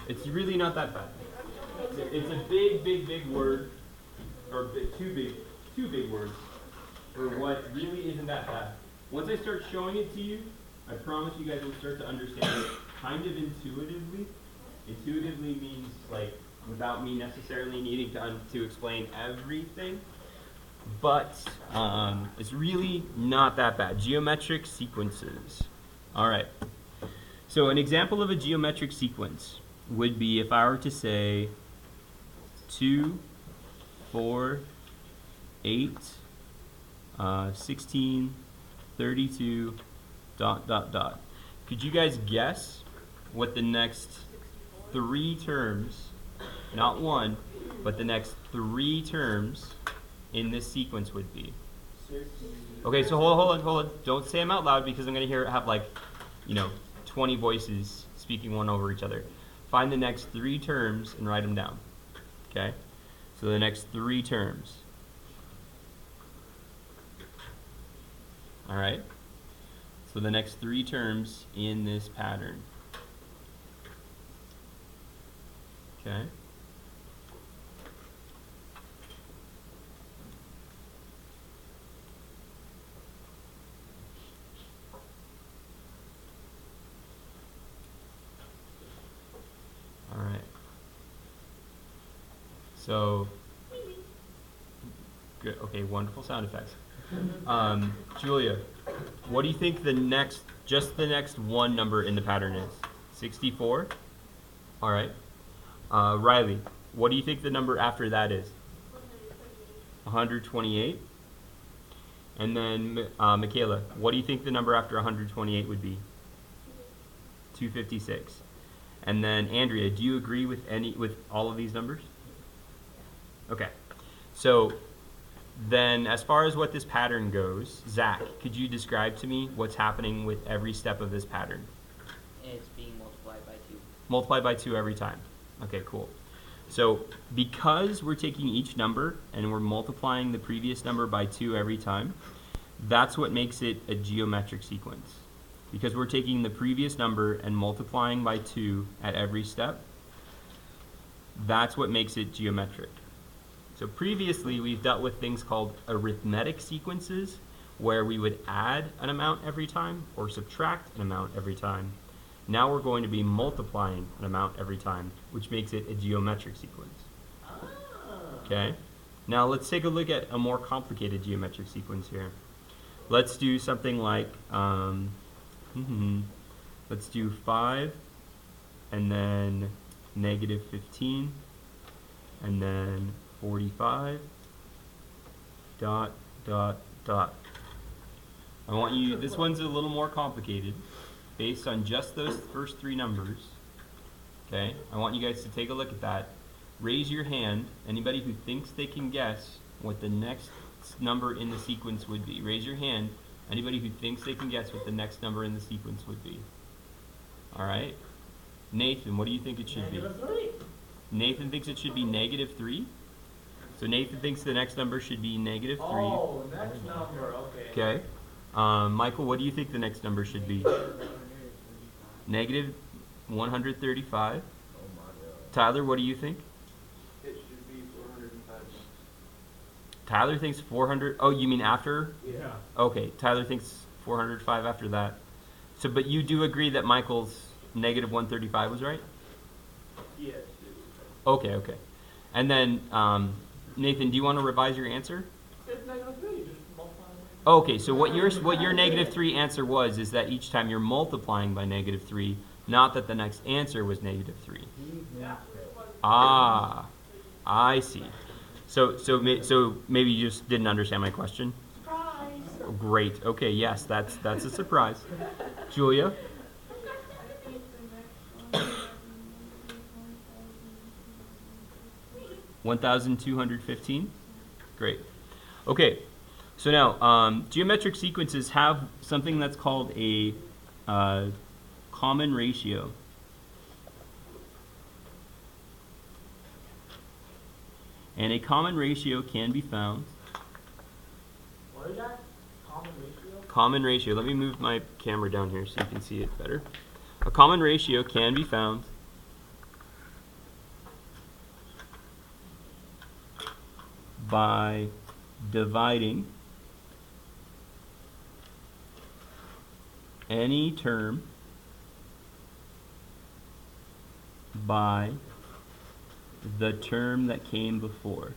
It's really not that bad. It's a big word, or two big words, for what really isn't that bad. Once I start showing it to you, I promise you guys will start to understand it kind of intuitively. Intuitively means like without me necessarily needing to explain everything. But it's really not that bad. Geometric sequences. All right. So an example of a geometric sequence would be if I were to say 2, 4, 8, 16, 32, ... Could you guys guess what the next 3 terms, not one, but the next 3 terms in this sequence would be? Okay, so hold on. Don't say them out loud because I'm going to have like, 20 voices speaking one over each other. Find the next 3 terms and write them down. Okay? So the next 3 terms. All right? So the next 3 terms in this pattern. Okay? All right. So, good. Okay, wonderful sound effects. Julia, what do you think just the next one number in the pattern is? 64? All right. Riley, what do you think the number after that is? 128. And then Michaela, what do you think the number after 128 would be? 256. And then Andrea, do you agree with all of these numbers? Okay. So then as far as what this pattern goes, Zach, could you describe to me what's happening with every step of this pattern? It's being multiplied by 2. Multiplied by 2 every time. Okay, cool. So because we're taking each number and we're multiplying the previous number by 2 every time, that's what makes it a geometric sequence. Because we're taking the previous number and multiplying by 2 at every step, that's what makes it geometric. So previously we've dealt with things called arithmetic sequences, where we would add an amount every time or subtract an amount every time. Now we're going to be multiplying an amount every time, which makes it a geometric sequence. Okay? Now let's take a look at a more complicated geometric sequence here. Let's do something like, let's do 5, and then negative 15, and then 45, ... I want you, this one's a little more complicated, based on just those first 3 numbers. Okay, I want you guys to take a look at that. Raise your hand, anybody who thinks they can guess what the next number in the sequence would be. Raise your hand, anybody who thinks they can guess what the next number in the sequence would be. Alright, Nathan, what do you think it should be? -3. Nathan thinks it should be negative 3. So Nathan thinks the next number should be negative 3. Oh, next number, okay. Okay. Michael, what do you think the next number should be? Negative 135. Tyler, what do you think? It should be 405. Tyler thinks 400. Oh, you mean after? Yeah. Okay, Tyler thinks 405 after that. So, but you do agree that Michael's negative 135 was right? Yes. Okay, okay. And then, Nathan, do you want to revise your answer? It's -3, just multiply. Okay, so what your negative 3 answer was is that each time you're multiplying by negative 3, not that the next answer was negative 3. Yeah. Ah, I see. So maybe you just didn't understand my question? Surprise! Oh, great. Okay, yes, that's a surprise. Julia? $1,215? Great. Okay, so now geometric sequences have something that's called a common ratio. And a common ratio can be found. What is that? Common ratio? Common ratio. Let me move my camera down here so you can see it better. A common ratio can be found by dividing any term by the term that came before.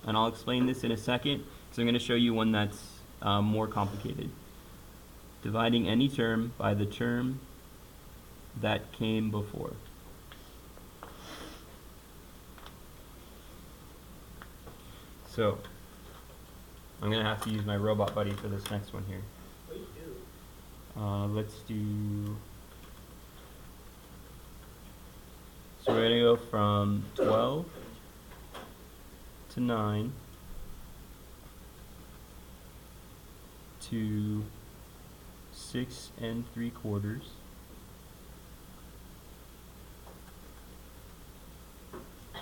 And I'll explain this in a second, because I'm going to show you one that's more complicated. Dividing any term by the term that came before. So, I'm going to have to use my robot buddy for this next one here. What do you do? Let's do... So we're going to go from 12 to 9 to 6 3/4.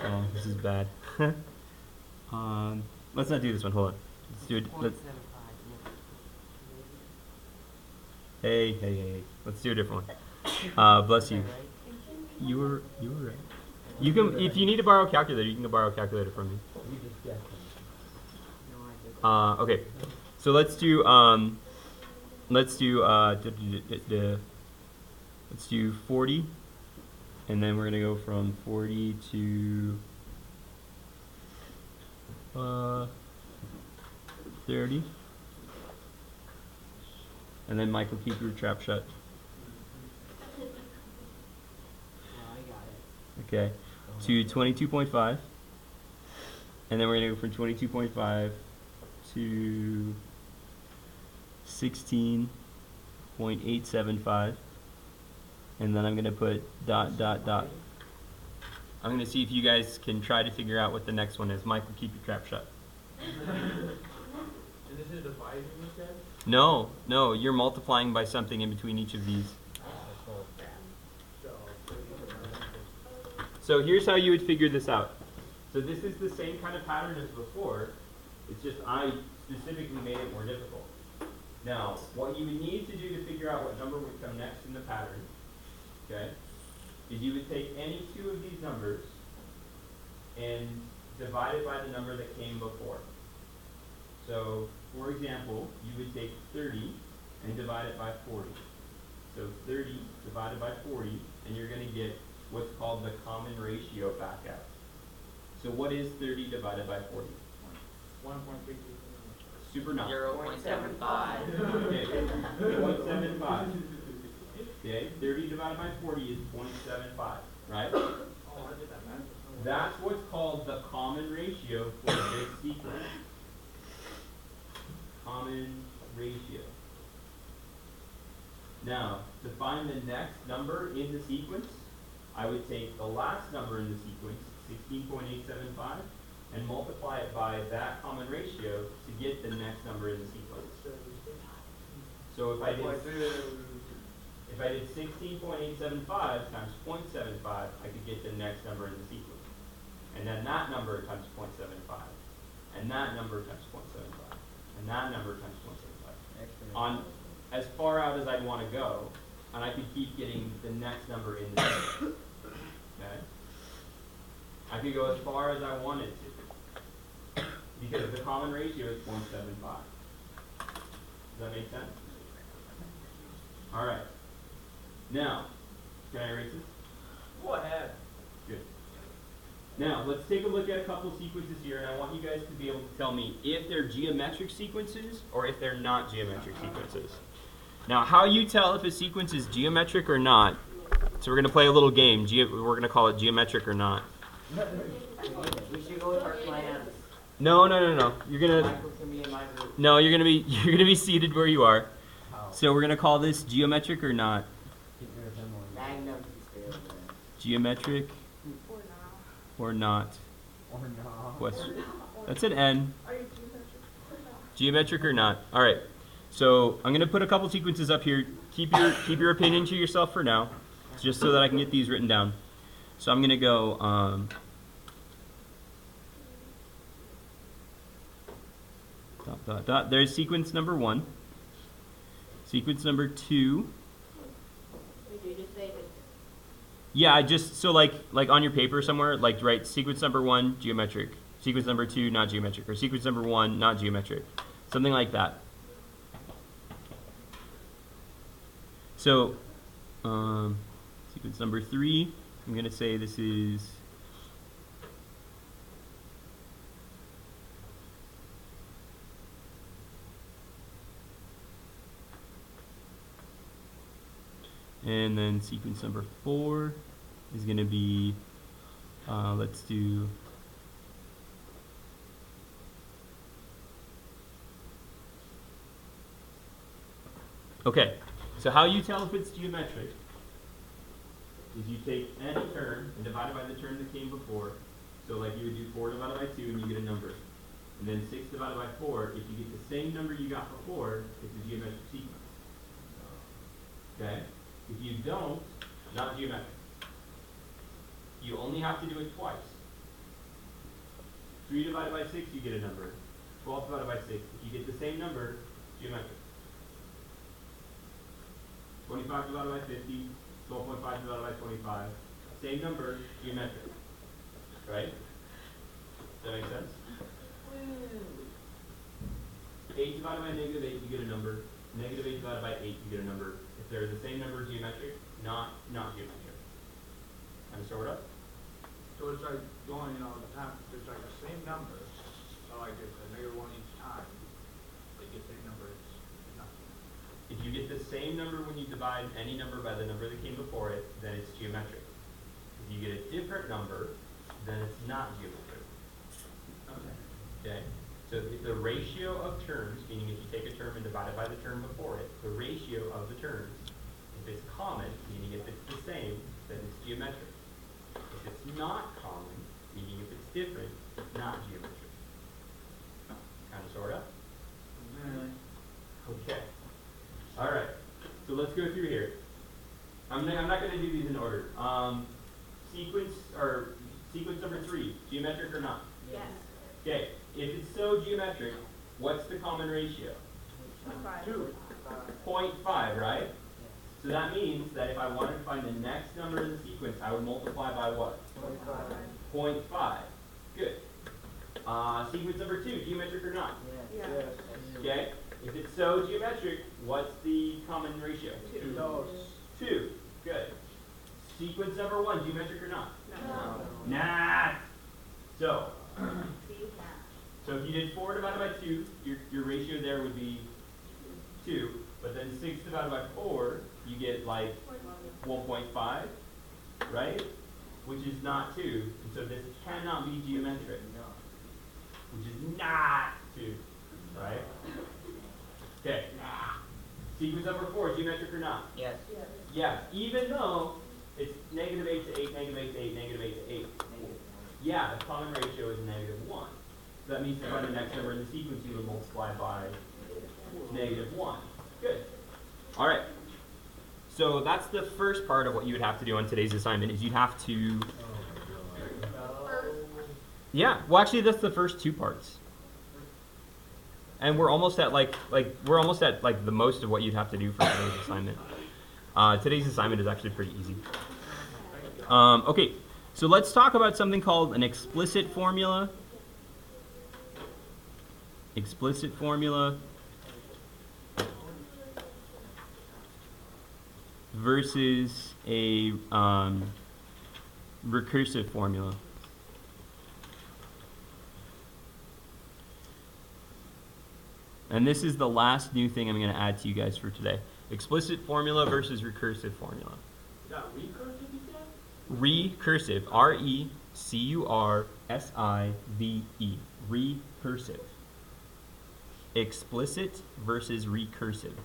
Oh, this is bad. Let's not do this one. Hold on. Let's do it. Hey. Let's do a different one. Bless you. You were right. You can, if you need to borrow a calculator, you can go borrow a calculator from me. Okay. So let's do let's do 40, and then we're gonna go from 40 to 30, and then Michael, keep your trap shut. Okay, to 22.5, and then we're gonna go from 22.5 to 16.875, and then I'm gonna put ... I'm gonna see if you guys can try to figure out what the next one is. Michael, keep your trap shut. And this is dividing, you said? No, you're multiplying by something in between each of these. So here's how you would figure this out. So this is the same kind of pattern as before. It's just I specifically made it more difficult. Now, what you would need to do to figure out what number would come next in the pattern, okay, is you would take any two of these numbers and divide it by the number that came before. So, for example, you would take 30 and divide it by 40. So 30 divided by 40, and you're going to get what's called the common ratio back out. So what is 30 divided by 40? 1.32. Super not. 0.75. Okay, 0.75. Okay, 30 divided by 40 is 0.75, right? Oh, I did that math. That's what's called the common ratio for this sequence. Common ratio. Now, to find the next number in the sequence, I would take the last number in the sequence, 16.875, and multiply it by that common ratio to get the next number in the sequence. So if I did 16.875 times 0.75, I could get the next number in the sequence. And then that number times 0.75. And that number times 0.75. And that number times 0.75. On as far out as I'd want to go, and I could keep getting the next number in the sequence. Okay? I could go as far as I wanted to, because the common ratio is 0.75. Does that make sense? All right. Now, can I erase this? Go ahead. Good. Now, let's take a look at a couple sequences here, and I want you guys to be able to tell me if they're geometric sequences or if they're not geometric sequences. Now, how you tell if a sequence is geometric or not, so we're going to play a little game. We're going to call it geometric or not. We should go with our plans. No. You're going to... Michael can be in my group. No, you're going to be seated where you are. Oh. So we're going to call this geometric or not. Magnum. Geometric or not. Question. That's an N. Geometric or not. All right. So I'm going to put a couple sequences up here. Keep your opinion to yourself for now, just so that I can get these written down. So I'm going to go dot, dot, dot. There's sequence number 1. Sequence number 2. Wait, did you just say Yeah, I just, so like on your paper somewhere, like write sequence number 1, geometric. Sequence number 2, not geometric. Or sequence number 1, not geometric. Something like that. So, sequence number 3, I'm going to say this is and then sequence number 4 is going to be, let's do, okay, so how you tell if it's geometric is you take any term and divide it by the term that came before. So like you would do 4 divided by 2 and you get a number. And then 6 divided by 4, if you get the same number you got before, it's a geometric sequence. Okay? If you don't, not geometric. You only have to do it twice. 3 divided by 6, you get a number. 12 divided by 6, if you get the same number, geometric. 25 divided by 50, 12.5 divided by 25, same number, geometric. Right? Does that make sense? 8 divided by negative 8, you get a number. Negative 8 divided by 8, you get a number. If they're the same number, geometric, not geometric. Kind of sort up? So it's like going, the time, there's like the same number, so like it's a negative 1 each time, they get the same number, it's not. If you get the same number when you divide any number by the number that came before it, then it's geometric. If you get a different number, then it's not geometric. Okay? So if the ratio of terms, meaning if you take a term and divide it by the term before it, the ratio of the terms, if it's common, meaning if it's the same, then it's geometric. If it's not common, meaning if it's different, it's not geometric. Kind of, sort of? Okay. All right. So let's go through here. I'm not going to do these in order. Sequence number 3, geometric or not? Yes. Okay. If it's so geometric, what's the common ratio? 0.5, right? So that means that if I wanted to find the next number in the sequence, I would multiply by what? 0.5. Good. Sequence number 2, geometric or not? Yes. Okay. If it's so geometric, what's the common ratio? 2. Good. Sequence number 1, geometric or not? No. Nah. So See that. if you did 4 divided by 2, your ratio there would be 2. But then 6 divided by 4, you get like 1.5, right? Which is not 2. And so this cannot be geometric. Which is not 2, right? Okay. Sequence number 4, geometric or not? Yes. Yeah, even though it's negative 8 to 8, negative 8 to 8, negative 8 to 8. Yeah, the common ratio is negative 1. So that means to find the next number in the sequence, you would multiply by negative 1. Good. All right. So that's the first part of what you would have to do on today's assignment is you'd have to... Yeah, well actually that's the first 2 parts. And we're almost at the most of what you'd have to do for today's assignment. Today's assignment is actually pretty easy. Okay, so let's talk about something called an explicit formula. Explicit formula versus a recursive formula. And this is the last new thing I'm going to add to you guys for today. Explicit formula versus recursive formula. Is that recursive, you said? Recursive. R-E-C-U-R-S-I-V-E. Recursive. Explicit versus recursive.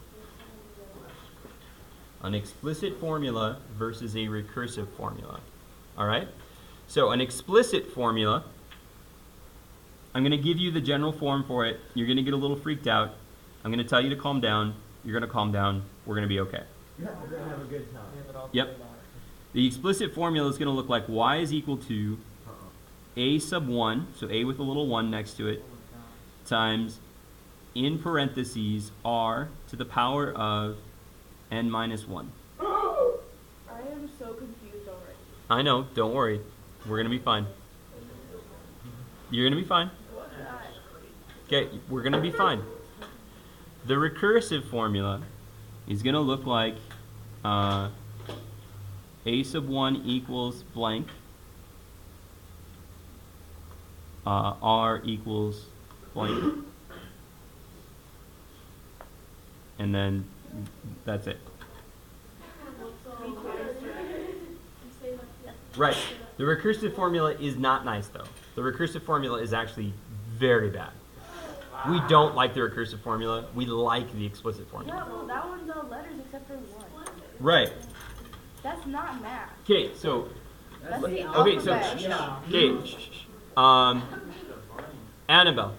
An explicit formula versus a recursive formula. All right? So an explicit formula, I'm going to give you the general form for it. You're going to get a little freaked out. I'm going to tell you to calm down. You're going to calm down. We're going to be okay. We're gonna have a good time. Yep. The explicit formula is going to look like y is equal to a sub 1, so a with a little 1 next to it, times, in parentheses, r to the power of n minus 1. I am so confused already. I know, don't worry. We're going to be fine. You're going to be fine. Okay, we're going to be fine. The recursive formula is going to look like a sub 1 equals blank, r equals blank, and then that's it. Right. The recursive formula is not nice, though. The recursive formula is actually very bad. We don't like the recursive formula. We like the explicit formula. Yeah, well, that one's all letters except for one. Right. That's not math. Okay, so That's the okay, so alphabet. Annabelle,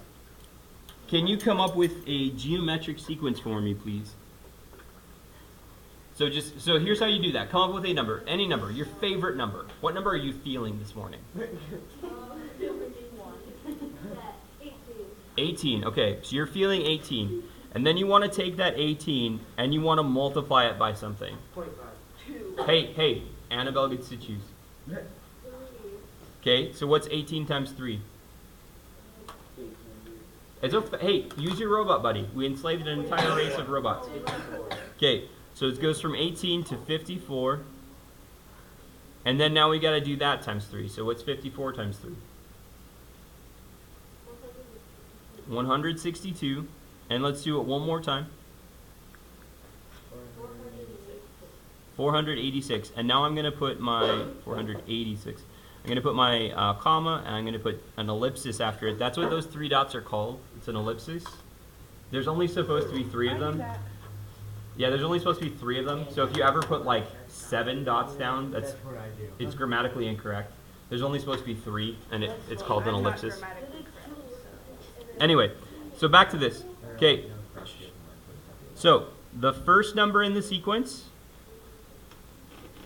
can you come up with a geometric sequence for me, please? So here's how you do that. Come up with a number, any number, your favorite number. What number are you feeling this morning? 18. Okay, so you're feeling 18. And then you want to take that 18 and you want to multiply it by something. 25. Hey, Annabelle gets to choose. Okay, so what's 18 times 3? It's okay. Hey, use your robot buddy. We enslaved an entire race of robots. Okay, so it goes from 18 to 54. And then now we got to do that times 3. So what's 54 times 3? 162. And let's do it one more time. 486. And now I'm going to put my 486. I'm going to put my comma, and I'm going to put an ellipsis after it. That's what those 3 dots are called. It's an ellipsis. There's only supposed to be 3 of them. Yeah, there's only supposed to be 3 of them. So if you ever put like 7 dots down, That's what I do. it's grammatically incorrect. There's only supposed to be 3, and it's called an ellipsis. Anyway, so back to this. Okay. So the first number in the sequence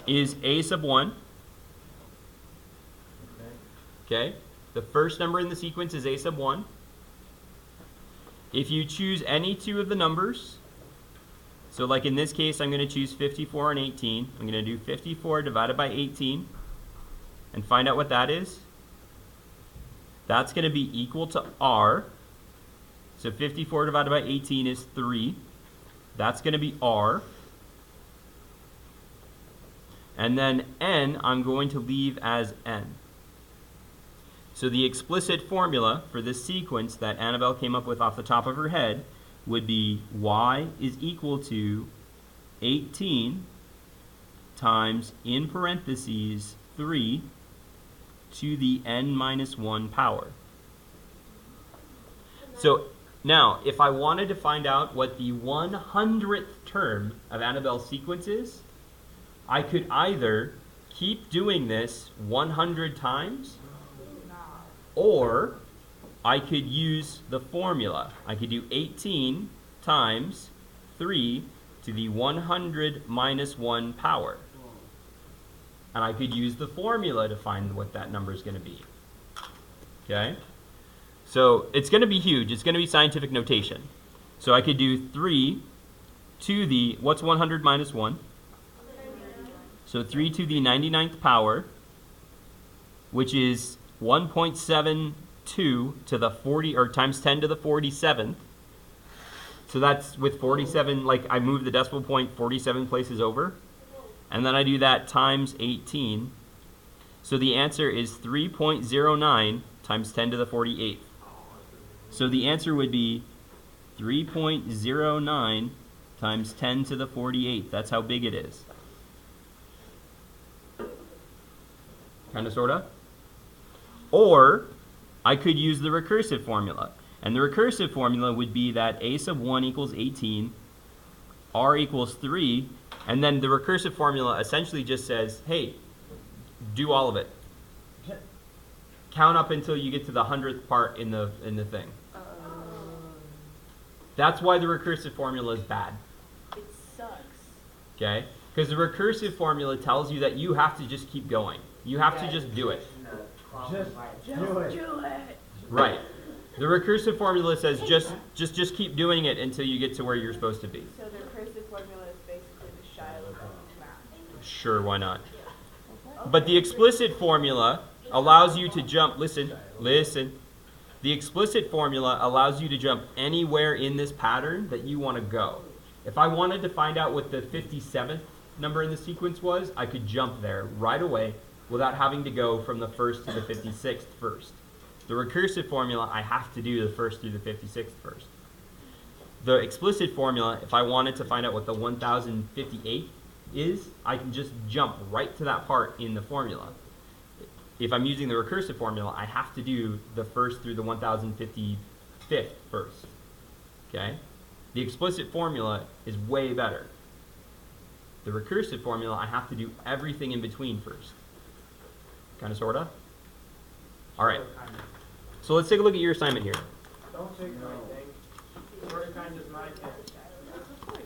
is a sub 1. Okay. The first number in the sequence is a sub 1. If you choose any 2 of the numbers, so like in this case, I'm going to choose 54 and 18. I'm going to do 54 divided by 18 and find out what that is. That's going to be equal to r. So 54 divided by 18 is 3. That's going to be r. And then n, I'm going to leave as n. So the explicit formula for this sequence that Annabelle came up with off the top of her head would be y is equal to 18 times, in parentheses, 3 to the n minus 1 power. So now, if I wanted to find out what the 100th term of Annabelle's sequence is, I could either keep doing this 100 times, or I could use the formula. I could do 18 times 3 to the 100 minus 1 power. And I could use the formula to find what that number is going to be. Okay? So it's going to be huge. It's going to be scientific notation. So I could do 3 to the, what's 100 minus 1? So 3 to the 99th power, which is 1.72 to the 40, or times 10 to the 47th. So that's with 47, like I move the decimal point 47 places over. And then I do that times 18. So the answer is 3.09 times 10 to the 48th. So the answer would be 3.09 times 10 to the 48th. That's how big it is. Kind of, sort of. Or I could use the recursive formula. And the recursive formula would be that a sub 1 equals 18, r equals 3, and then the recursive formula essentially just says, hey, do all of it. Count up until you get to the 100th part in the thing. That's why the recursive formula is bad. It sucks. Okay? Because the recursive formula tells you that you have to just keep going. You have to just do it. Just Do it. Right. The recursive formula says just keep doing it until you get to where you're supposed to be. So the recursive formula is basically the Shia LaBeouf of math. Sure, why not? But the explicit formula allows you to jump, listen. The explicit formula allows you to jump anywhere in this pattern that you want to go. If I wanted to find out what the 57th number in the sequence was, I could jump there right away without having to go from the 1st to the 56th first. The recursive formula, I have to do the 1st through the 56th first. The explicit formula, if I wanted to find out what the 1058 is, I can just jump right to that part in the formula. If I'm using the recursive formula, I have to do the 1st through the 1055th first. Okay? The explicit formula is way better. The recursive formula, I have to do everything in between first. Kind of, sort of? All right. So let's take a look at your assignment here. Don't take my thing. Sort of kind is my thing.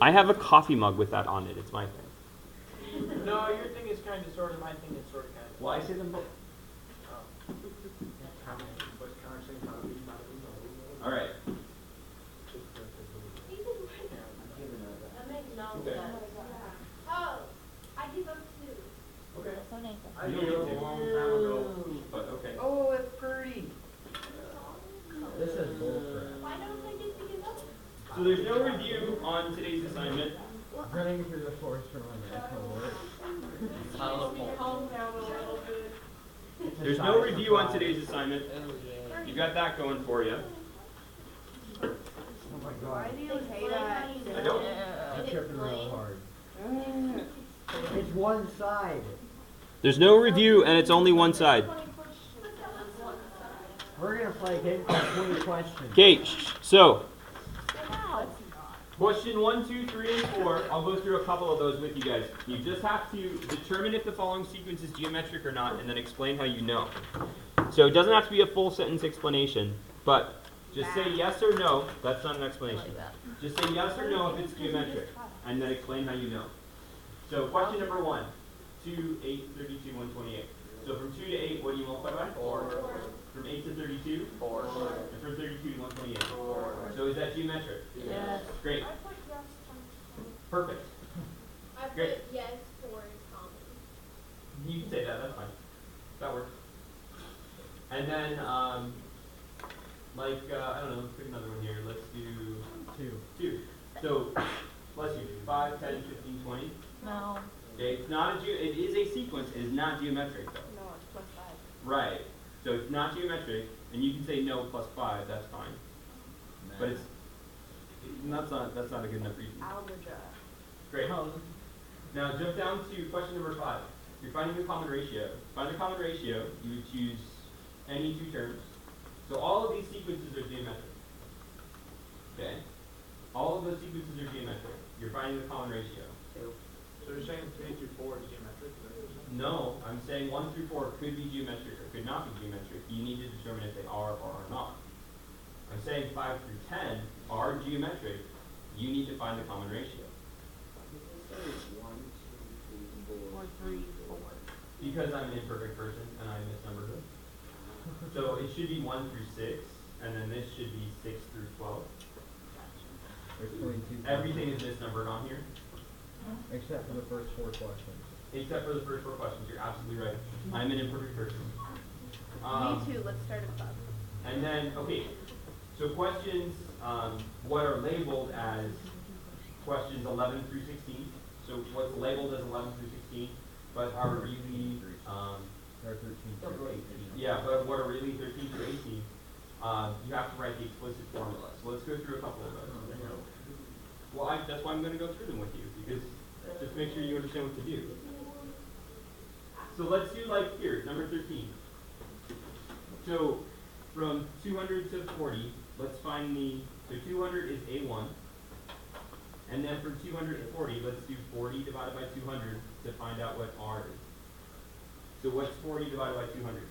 I have a coffee mug with that on it. It's my thing. No, your thing is kind of sort of, my thing is sort of kind of. Well, I say them both. All right. Okay. Oh, I give up two. Okay. I You did don't it need a to. long time ago. But okay. Oh, it's pretty. This is bullcrap. Why don't I get to give up? So there's no review on today's assignment. Running through the forest from my natural work. Calm down a little bit. There's no review on today's assignment. You got that going for you. Oh my Why god. do you hate that? I don't. I tripping real hard. It's one side. There's no review, and it's only one side. We're gonna play a game called 20 questions. Okay, so Wow. question 1, 2, 3, and 4. I'll go through a couple of those with you guys. You just have to determine if the following sequence is geometric or not, and then explain how you know. So it doesn't have to be a full sentence explanation, but just say yes or no. That's not an explanation. Just say yes or no if it's geometric, and then explain how you know. So question number 1, 2, 8, 32, 128. So from 2 to 8, what do you multiply by? 4. From 8 to 32? 4. And from 32 to 128? 4. So is that geometric? Yes. Great. I put yes Perfect. I put Great. yes for common. You can say that, that's fine. That works. And then, I don't know, let's pick another one here. Let's do 2. So, bless you, 5, 10, 15, 20. No. Okay, it's not it is a sequence, it is not geometric though. No, it's plus 5. Right. So it's not geometric, and you can say no plus 5, that's fine. But that's not a good enough reason. Algebra. Great. Now jump down to question number 5. You're finding the common ratio. To find the common ratio, you would choose any two terms. So all of these sequences are geometric. Okay? All of those sequences are geometric. You're finding the common ratio. So you're saying 3 through 4 is geometric? Is that what you're saying? No, I'm saying 1 through 4 could be geometric or could not be geometric. You need to determine if they are or are not. I'm saying 5 through 10 are geometric. You need to find the common ratio. 4, 3, 4. Because I'm an imperfect person and I misnumbered them. So it should be 1 through 6, and then this should be 6 through 12. There's 22. Everything is misnumbered on here, Except for the first 4 questions. except for the first 4 questions. You're absolutely right. I'm an imperfect person. Me too. Let's start a club. And then, okay, so questions, what are labeled as questions 11 through 16. So what's labeled as 11 through 16, but are really, Or 13 through 18. yeah, but what are really 13 through 18, you have to write the explicit formula. So let's go through a couple of those. Well, that's why I'm going to go through them with you, because just make sure you understand what to do. So let's do like here, number 13. So from 200 to 40, let's find so 200 is A1. And then from 200 to 40, let's do 40 divided by 200 to find out what R is. So what's 40 divided by 200?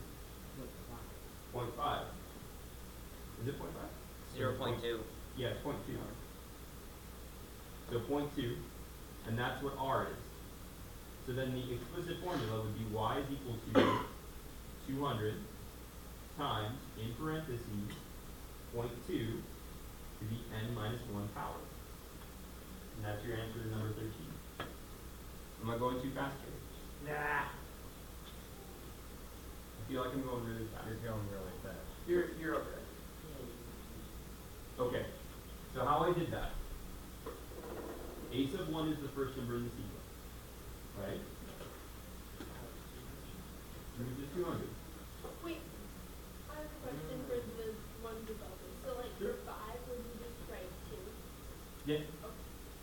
0.5. Is it 0.5? 0.2. Yeah, it's 0.2. So 0.2, and that's what R is. So then the explicit formula would be y is equal to 200 times, in parentheses, 0.2 to the n minus 1 power. And that's your answer to number 13. Am I going too fast here? Nah. feel like I'm going really fast. You're going really fast. You're okay. Okay, so how I did that. A sub 1 is the first number in the sequence, right? Move to 200. Wait, I have a question for the ones above it. So like Sure. for 5, would you just write 2? Yeah.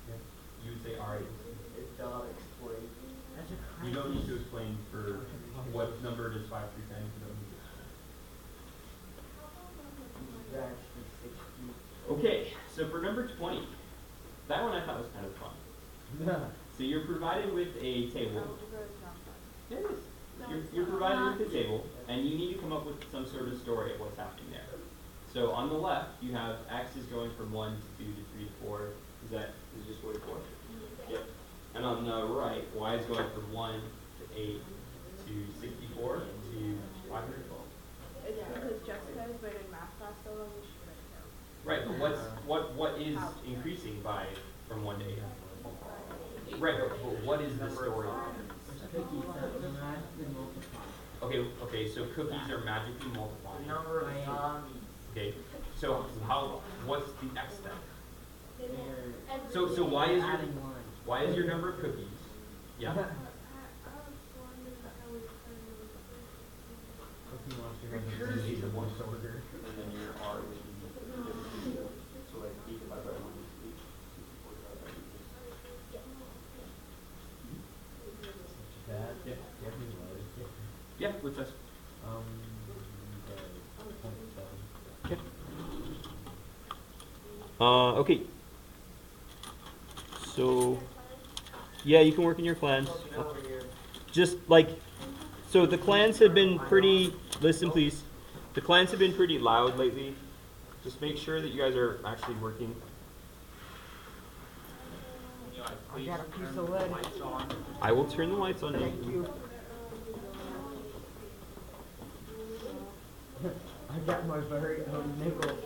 Yeah. You would say, all right. It does explain. That's a You don't need to explain for what number does 5 3 times. You don't need to explain. That's the 60. Okay, so for number 20, that one I thought was kind of fun. So you're provided with a table. There it is. You're provided with a table, and you need to come up with some sort of story of what's happening there. So on the left, you have x is going from 1 to 2 to 3 to 4. Is just 44? Yep. And on the right, y is going from 1 to 8 to 64 to 512. It's because Jessica has been in math class so long that she's ready to go. Right, but what is increasing by from 1 to 8? Right, but what is the story? Okay, so cookies are magically multiplying. Number of zombies. Okay, so what's the x then? Every So why is your number of cookies? Yeah. Recursive order. And then your R would be, so like e divided by 1 is 8. That. Yeah. Yeah. Yeah, what's this? The 0.7. Okay. Okay. So, yeah, you can work in your clans. Just like, so the clans have been pretty, listen please, the clans have been pretty loud lately. Just make sure that you guys are actually working. I got a piece of lead. I will turn the lights on. Thank you. I got my very own nickel.